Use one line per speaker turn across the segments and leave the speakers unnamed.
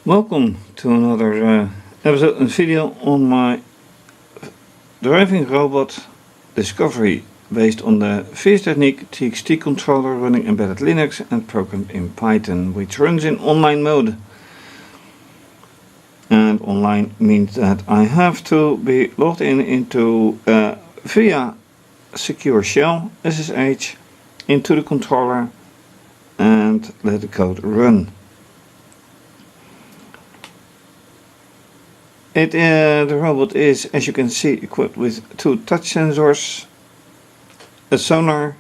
Welcome to another episode and video on my driving robot discovery based on the fischertechnik TXT controller running embedded Linux and programmed in Python, which runs in online mode. And online means that I have to be logged into via secure shell SSH into the controller and let the code run. The robot is, as you can see, equipped with two touch sensors, a sonar,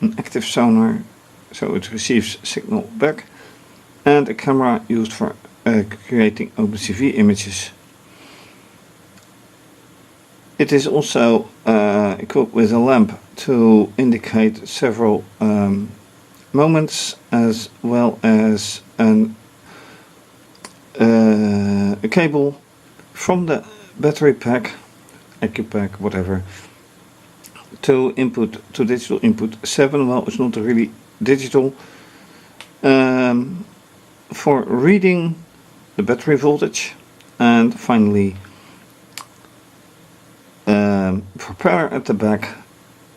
an active sonar, so it receives signal back, and a camera used for creating OpenCV images. It is also equipped with a lamp to indicate several moments, as well as a cable from the battery pack, AccuPack, whatever, to digital input 7. Well, it's not really digital, for reading the battery voltage, and finally propeller at the back,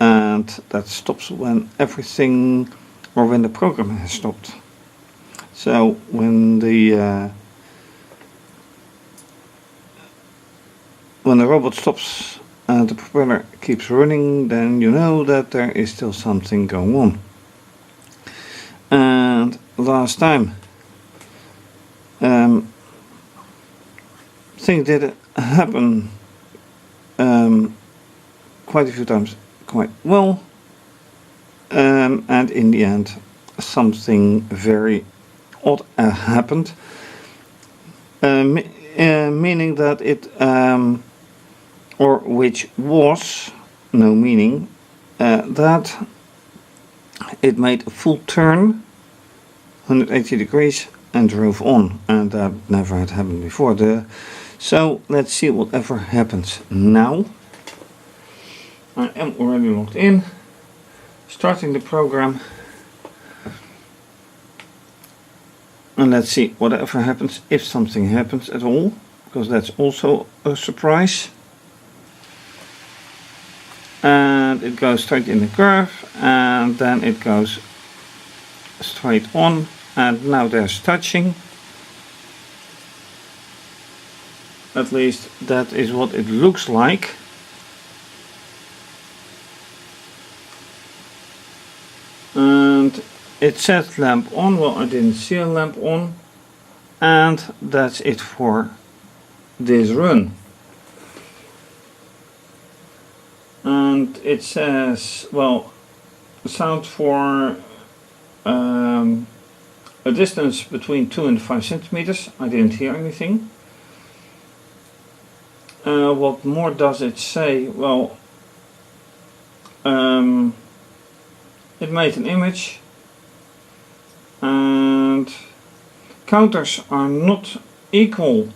and that stops when everything, or when the program has stopped. So when the robot stops and the propeller keeps running, then you know that there is still something going on. And last time things did happen quite a few times quite well, and in the end something very odd happened, meaning that it or which was no meaning, that it made a full turn 180 degrees and drove on, and that never had happened before. So let's see whatever happens now. I am already logged in, starting the program, and let's see whatever happens, if something happens at all, because that's also a surprise. And it goes straight in the curve, and then it goes straight on, and now there's touching. At least that is what it looks like. And it says lamp on. Well, I didn't see a lamp on, and that's it for this run. And it says, well, sound for a distance between 2 and 5 centimeters. I didn't hear anything. What more does it say? Well, it made an image, and counters are not equal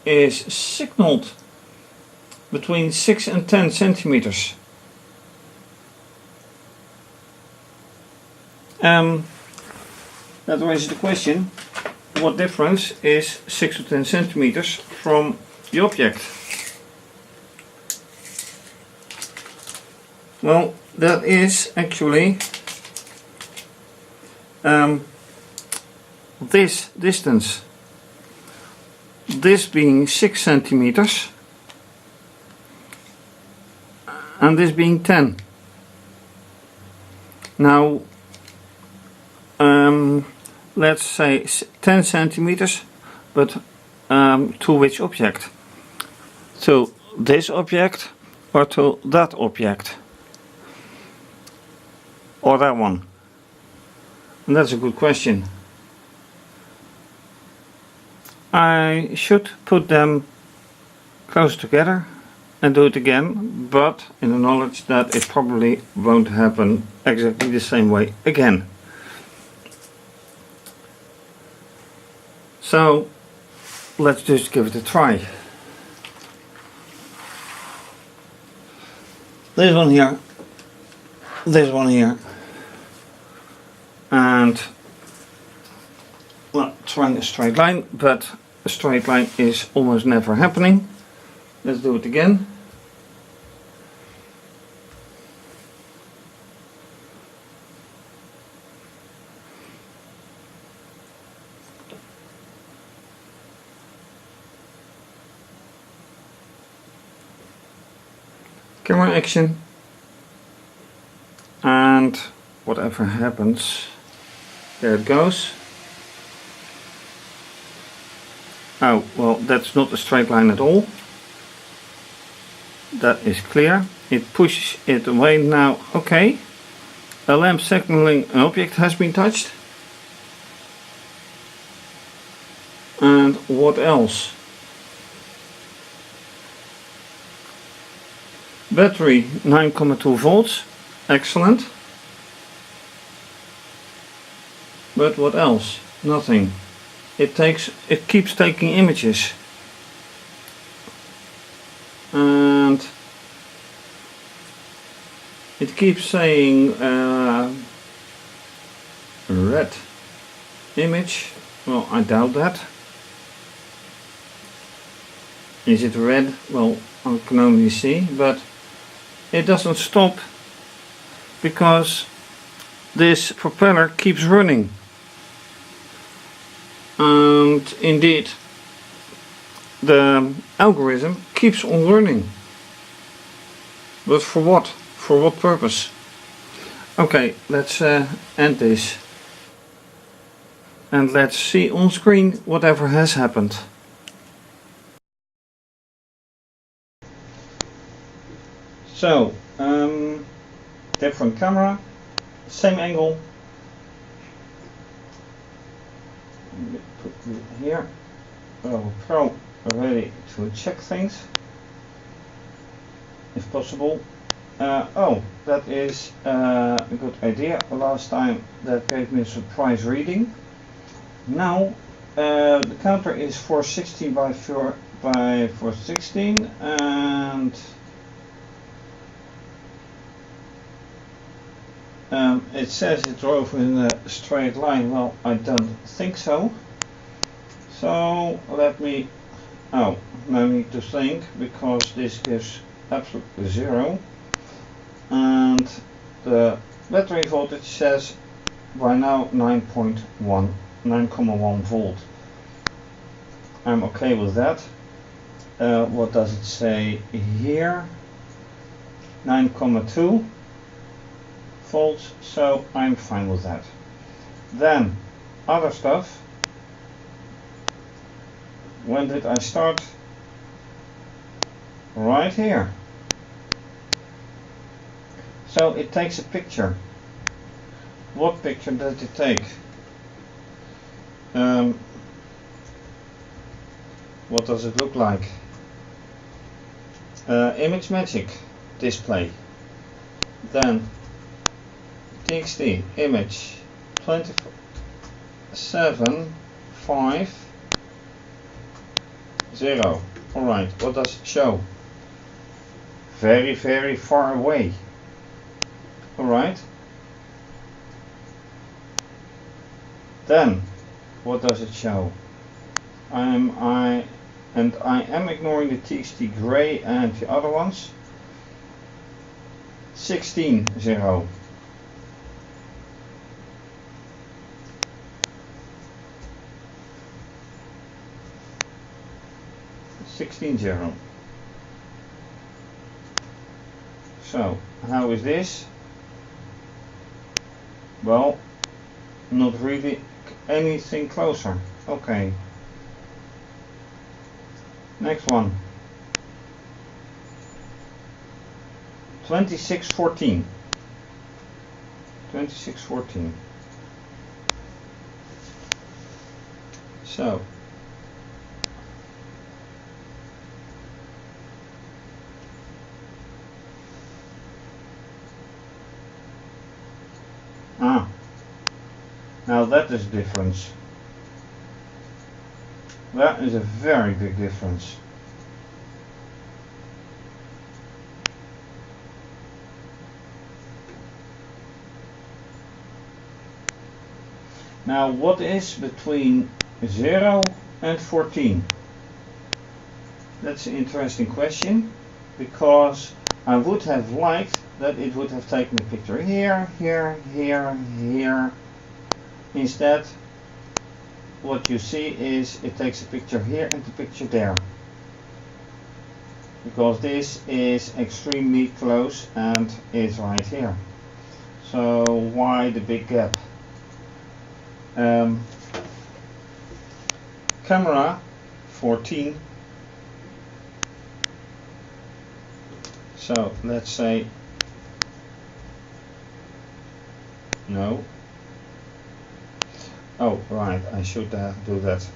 is signaled between 6 and 10 centimeters. That raises the question, what difference is 6 to 10 centimeters from the object? Well, that is actually this distance, this being 6 centimeters and this being 10. Now let's say 10 centimeters, but to which object? To this object or to that object? Or that one? And that's a good question. I should put them close together and do it again, but in the knowledge that it probably won't happen exactly the same way again. So let's just give it a try. This one here, and well, trying a straight line, but a straight line is almost never happening. Let's do it again. Camera action, and whatever happens, there it goes. Oh, well, that's not a straight line at all. That is clear. It pushes it away now. Okay, a lamp signaling an object has been touched. And what else? Battery 9,2 volts, excellent. But what else? Nothing. It keeps taking images. And it keeps saying red image. Well, I doubt that. Is it red? Well, I can only see, but it doesn't stop because this propeller keeps running. And indeed, the algorithm keeps on learning. But for what? For what purpose? Okay, let's end this. And let's see on screen whatever has happened. So, different camera, same angle. Put it here. Pro ready to check things, if possible. Oh, that is a good idea. Last time that gave me a surprise reading. Now the counter is 416 by 416, and it says it drove in a straight line. Well, I don't think so. So let me, oh, no need to think, because this gives absolutely 0. And the battery voltage says by now 9,1 volt. I'm okay with that. What does it say here? 9,2 volts, so I'm fine with that. Then other stuff. When did I start? Right here. So it takes a picture. What picture does it take? What does it look like? Image Magic display. Then TXT image 27,5,0. Alright, what does it show? Very, very far away. Alright. Then, what does it show? I am ignoring the TXT gray and the other ones. 16,0. So, how is this? Well, not really anything closer. Okay. Next one. 2614. 2614. So. Now that is a difference. That is a very big difference. Now what is between 0 and 14? That's an interesting question, because I would have liked that it would have taken a picture here, here, here, here. Instead, what you see is it takes a picture here and a picture there, because this is extremely close and it's right here. So why the big gap? Camera 14. So let's say no. Oh right, I should do that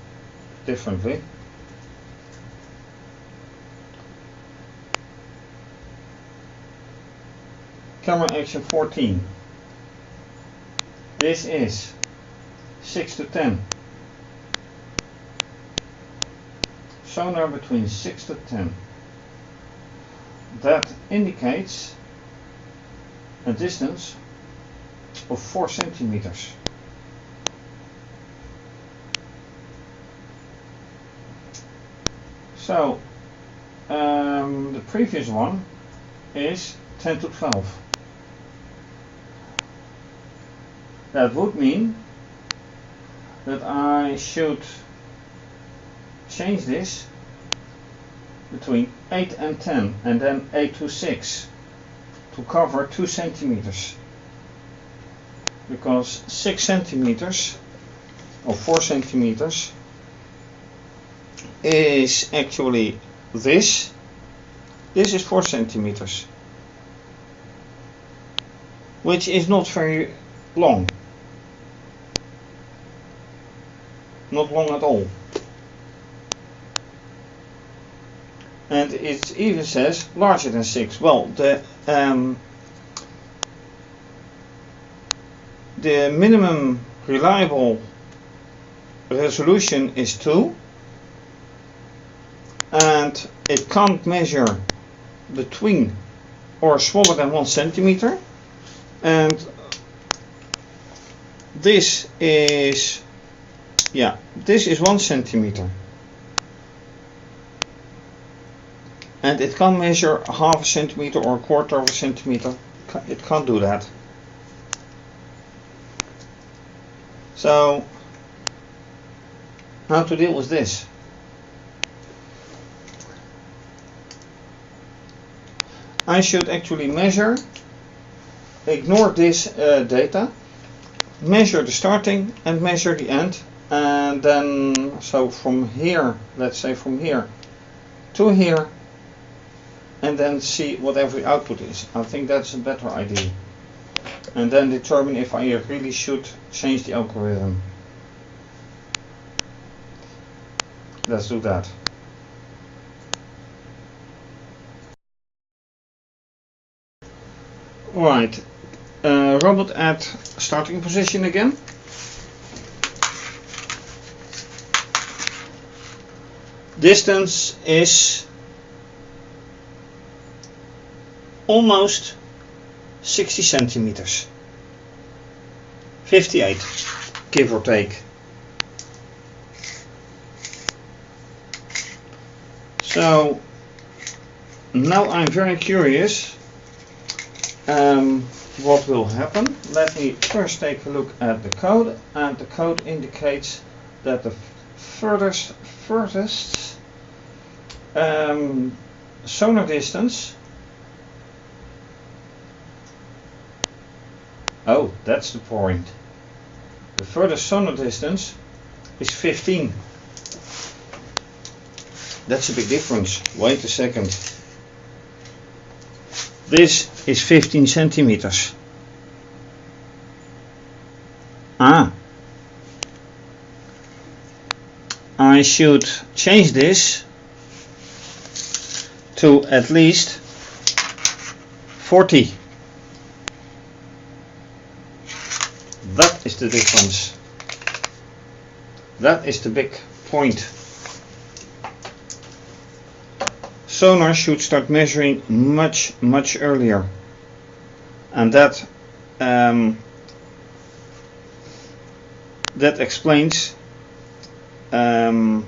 differently. Camera action 14. This is 6 to 10. Sonar between 6 to 10. That indicates a distance of 4 centimeters. So the previous one is 10 to 12. That would mean that I should change this between 8 and 10, and then 8 to 6 to cover 2 centimeters. Because 6 centimeters or 4 centimeters is actually this. This is 4 centimeters, which is not very long. Not long at all. And it even says larger than 6. Well, the minimum reliable resolution is 2, and it can't measure between or smaller than 1 centimeter, and this is, yeah, this is 1 centimeter. And it can't measure half a centimeter or a quarter of a centimeter. It can't do that. So, how to deal with this? I should actually measure, ignore this data, measure the starting and measure the end, and then, so from here, let's say from here to here, and then see whatever the output is. I think that's a better idea. And then determine if I really should change the algorithm. Let's do that. Right, robot at starting position again. Distance is almost 60 centimeters. 58, give or take. So now I'm very curious what will happen. Let me first take a look at the code, and the code indicates that the furthest sonar distance. Oh, that's the point. The furthest sonar distance is 15. That's a big difference. Wait a second. This is 15 centimeters. Ah. I should change this to at least 40. That is the difference. That is the big point. Sonar should start measuring much earlier, that explains it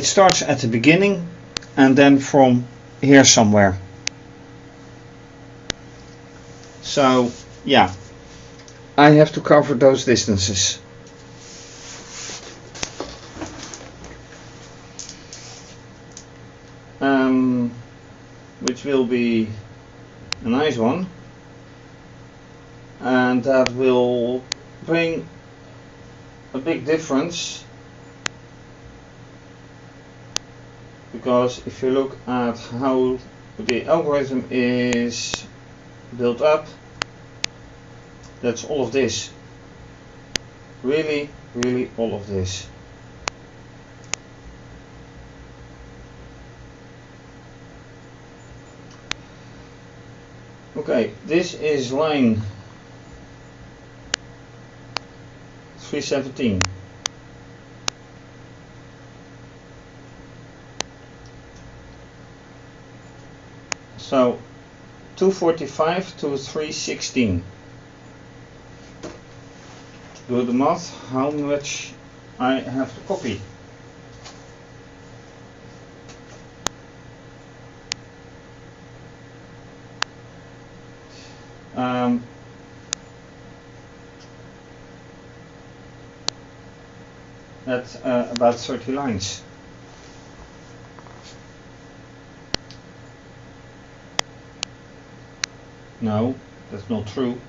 starts at the beginning and then from here somewhere. So yeah, I have to cover those distances. Which will be a nice one, and that will bring a big difference, because if you look at how the algorithm is built up, that's all of this, really all of this. Okay, this is line 317. So 245 to 316. Do the math, how much I have to copy. That's about 30 lines. No, that's not true.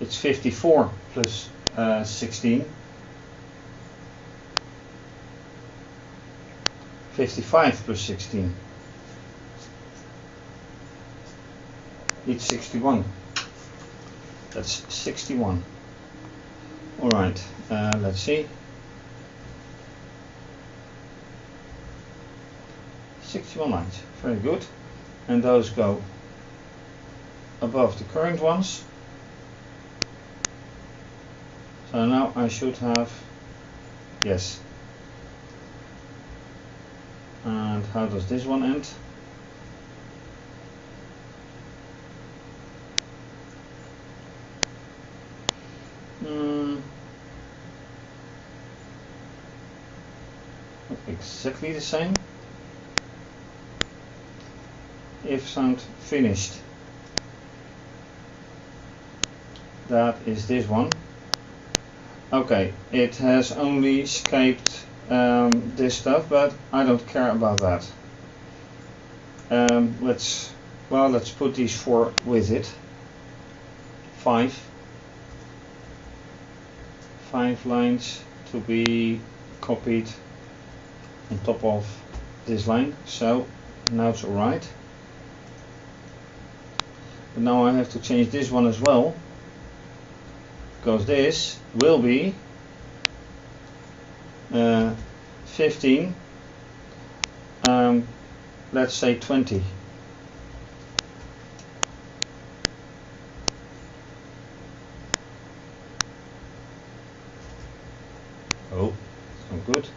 It's 54 plus 16. 55 plus 16. It's 61. That's 61. Alright, let's see. 61 lines, very good. And those go above the current ones. So now I should have, yes. And how does this one end? Exactly the same. If sound finished. That is this one. Okay, it has only escaped this stuff, but I don't care about that. Let's put these 4 with it. 5 lines to be copied on top of this line. So now it's alright. But now I have to change this one as well, because this will be 15, let's say 20. Oh, it's not good.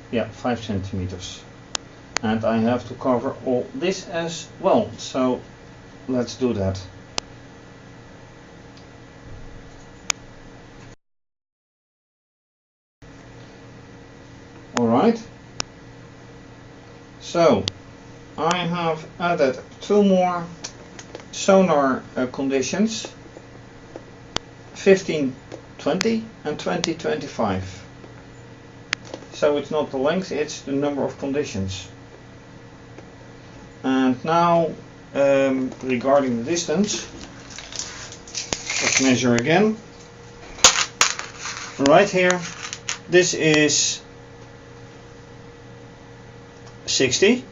Yeah, 5 centimeters. And I have to cover all this as well, so let's do that. Alright, so I have added 2 more sonar conditions, 1520 and 2025. So it's not the length, it's the number of conditions. And now regarding the distance, let's measure again. Right here, this is 60.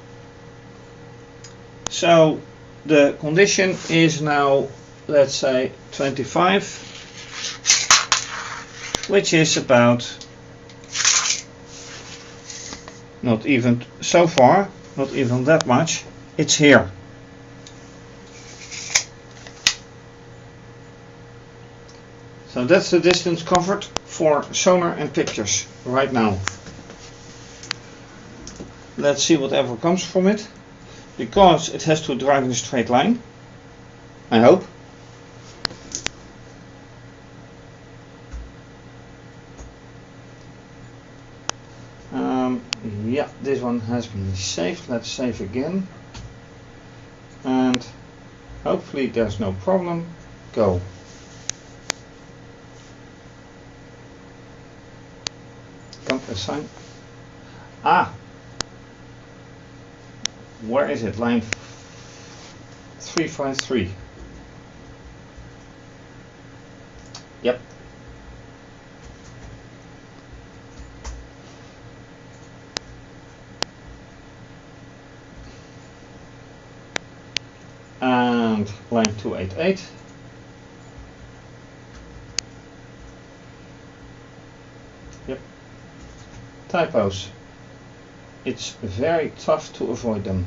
So the condition is now, let's say 25, which is about, not even so far, not even that much, it's here. So that's the distance covered for sonar and pictures right now. let's see whatever comes from it, because it has to drive in a straight line, I hope. Yeah, this one has been saved. Let's save again, and hopefully there's no problem. Go. Come assign. Ah, where is it? Line 353. Yep. And line 288. Yep. Typos. It's very tough to avoid them.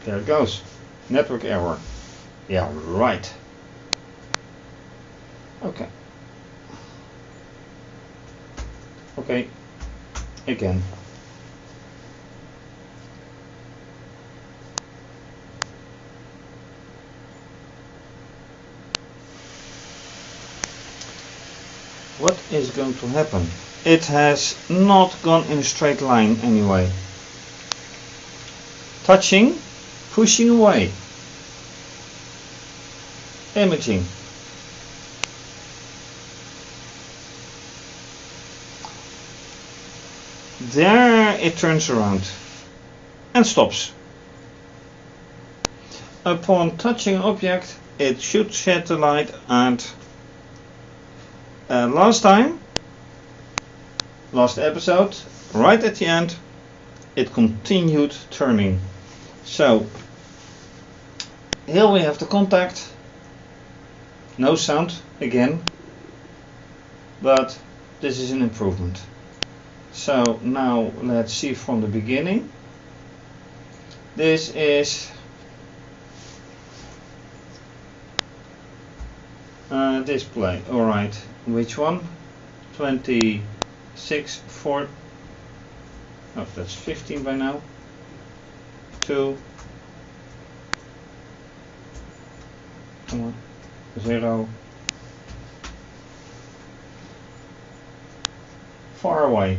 There it goes. Network error. Yeah, right. Okay. Okay. Again. What is going to happen? It has not gone in a straight line anyway. Touching, pushing away. Imaging. There it turns around and stops. Upon touching an object, it should shed the light, and last episode, right at the end, it continued turning. So here we have the contact. No sound again, but this is an improvement. So now let's see from the beginning. This is display. Alright, which one? 26, 4. Oh, that's 15 by now. 2. Come on. 0. Far away.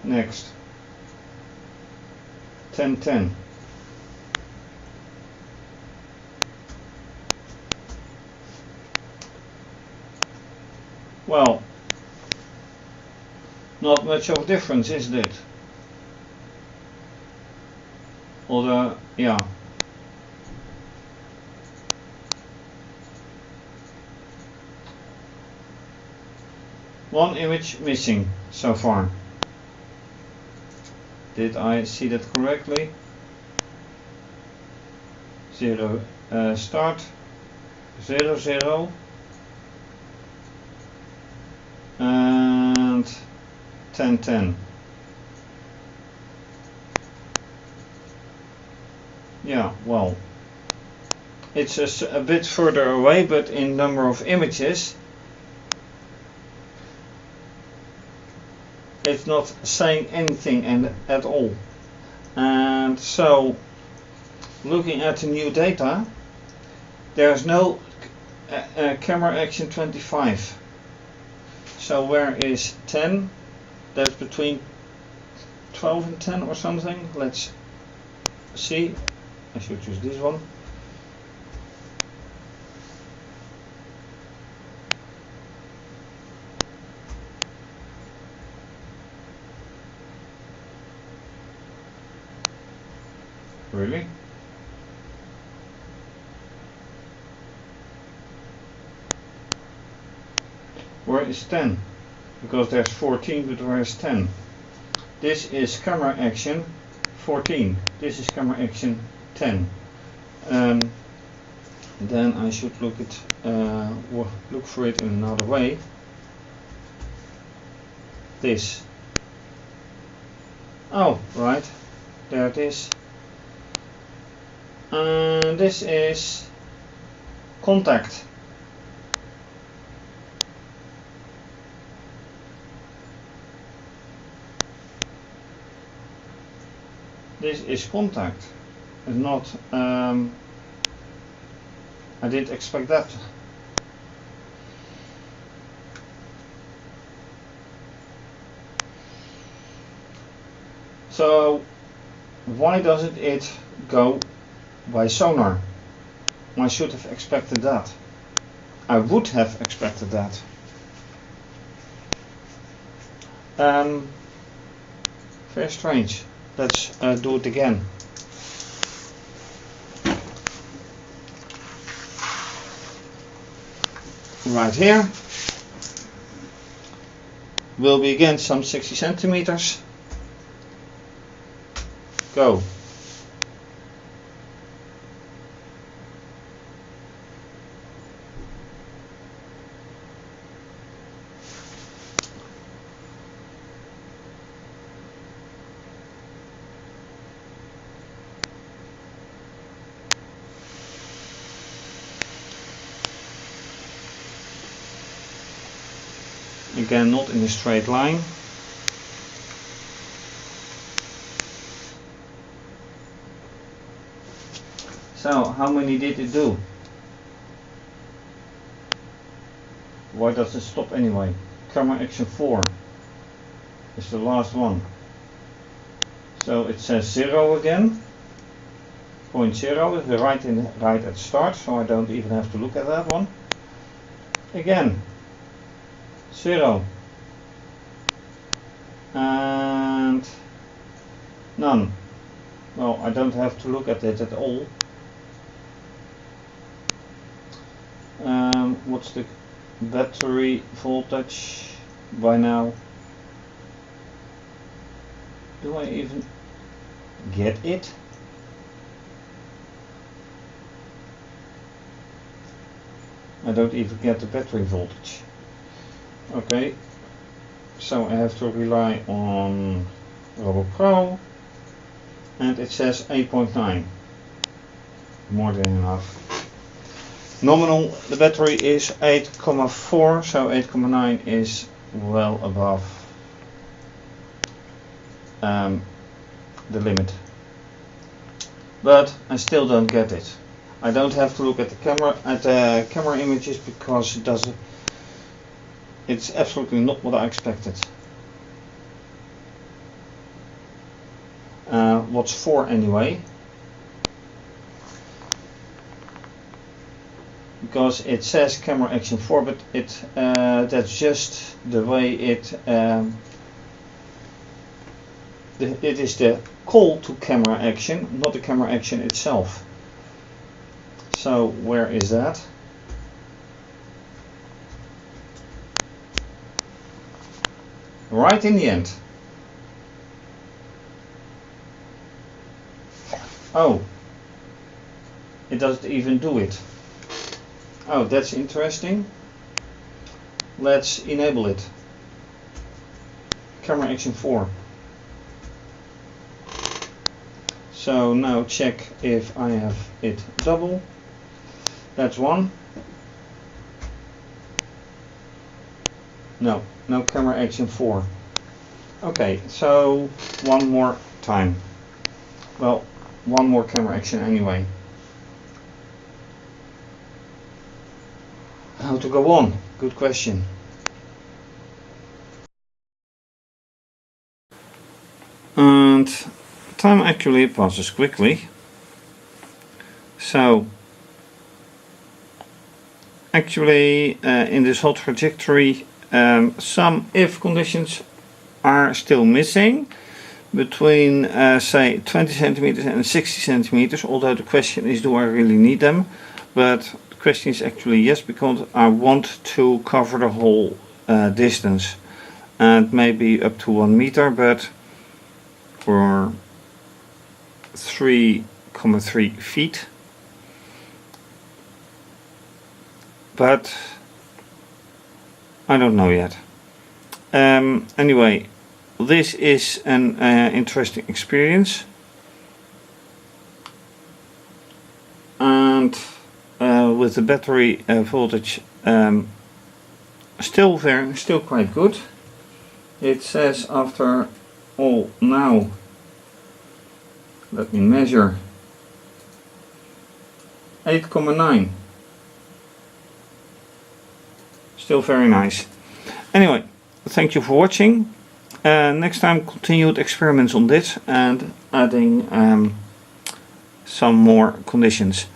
Next. 10, 10. Well, not much of a difference, is it? Although, yeah. One image missing so far. Did I see that correctly? 0 start 0 0 and 10 10. Yeah, well, it's a bit further away, but in number of images it's not saying anything at all. And so, looking at the new data, there's no camera action 25. So where is 10? That's between 12 and 10 or something. Let's see. I should choose this one. Really? Where is 10? Because there's 14, but where is 10? This is camera action 14. This is camera action 10. Then I should look for it in another way. This. Oh, right, there it is. And this is contact. This is contact. It's not, I didn't expect that. So why doesn't it go by sonar? I should have expected that. I would have expected that. Very strange. Let's do it again. Right here will be again some 60 centimeters. Go. Again, not in a straight line. So, how many did it do? Why does it stop anyway? Camera action 4 is the last one. So it says 0 again. 0.0 is the right at start, so I don't even have to look at that one. Again, 0 and none. Well, I don't have to look at it at all. What's the battery voltage by now? Do I even get it? I don't even get the battery voltage. Okay, so I have to rely on RoboPro, and it says 8.9. More than enough. Nominal, the battery is 8,4, so 8,9 is well above the limit. But I still don't get it. I don't have to look at the camera images because it doesn't. It's absolutely not what I expected. What's 4 anyway? Because it says camera action 4, but that's just the way it is the call to camera action, not the camera action itself. So where is that? Right in the end. Oh, it doesn't even do it. Oh, that's interesting. Let's enable it. Camera action 4. So now check if I have it double. That's 1. No, no camera action 4. Okay, so one more time. Well, one more camera action anyway. How to go on? Good question. And time actually passes quickly. So actually in this whole trajectory some if conditions are still missing between say 20 centimeters and 60 centimeters, although the question is, do I really need them? But the question is actually yes, because I want to cover the whole distance, and maybe up to 1 meter, but for 3,3 feet. But I don't know yet. Anyway, this is an interesting experience, and with the battery voltage still quite good. It says after all now, let me measure, 8,9. Still very nice. Anyway, thank you for watching. Next time, continued experiments on this and adding some more conditions.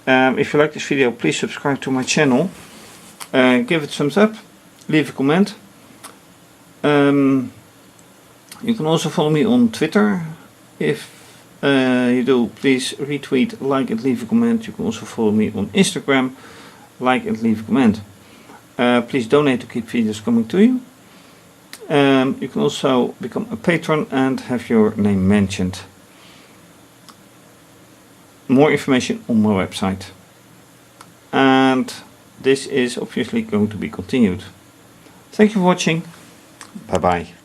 If you like this video, please subscribe to my channel, give it a thumbs up, leave a comment. You can also follow me on Twitter. If you do, please retweet, like and leave a comment. You can also follow me on Instagram, like and leave a comment. Please donate to keep videos coming to you. You can also become a patron and have your name mentioned. More information on my website. And this is obviously going to be continued. Thank you for watching. Bye bye.